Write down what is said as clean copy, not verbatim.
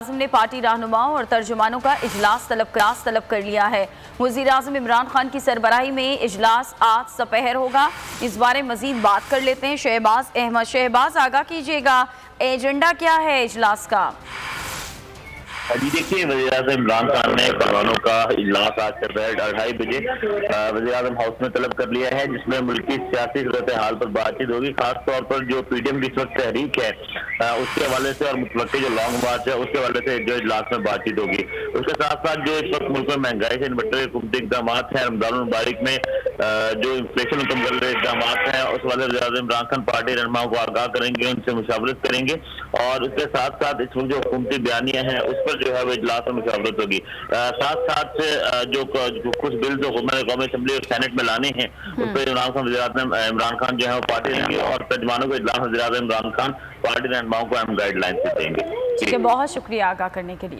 आज़म ने पार्टी रहनुमाओं और तर्जुमानों का इजलास तलब कर लिया है। वज़ीर आज़म इमरान खान की सरबराही में इजलास आज दोपहर होगा। इस बारे मजीद बात कर लेते हैं शहबाज अहमद। शहबाज, आगाह कीजिएगा, एजेंडा क्या है इजलास का? जी देखिए, वज़ीर-ए-आज़म इमरान खान ने परवानों का इजलास आज दोपहर 2:30 बजे वज़ीर-ए-आज़म हाउस में तलब कर लिया है, जिसमें मुल्की सियासी सूरत हाल पर बातचीत होगी। खास तौर पर जो PDM की इस वक्त तहरीक है उसके हवाले से और मुतवक्किल जो लॉन्ग मार्च है उसके हवाले से जो इजलास में बातचीत होगी। उसके साथ साथ जो इस वक्त मुल्क में महंगाई से निपटने के हुकूमती इक़दाम हैं, रमज़ान मुबारक में जो इन्फ्लेशन कम करने के इक़दाम हैं, उस वाले वज़ीर-ए-आज़म इमरान खान पार्टी रहनुमाओं को आगाह करेंगे, उनसे मुशावरत करेंगे और उसके साथ साथ इस वक्त जो हुकूमती बयानियाँ हैं उस पर जो है वो इजलास में मुशावरत होगी। साथ साथ जो कुछ बिल जो कौमी असम्बली और सेनेट में लाने हैं उस पर इमरान खान जो है वो पार्टी देंगे और तर्जुमानों को इजलास में वज़ीर-ए-आज़म इमरान खान पार्टी रहनुमाओं को अहम गाइडलाइंस देंगे। बहुत शुक्रिया आगाह करने के लिए।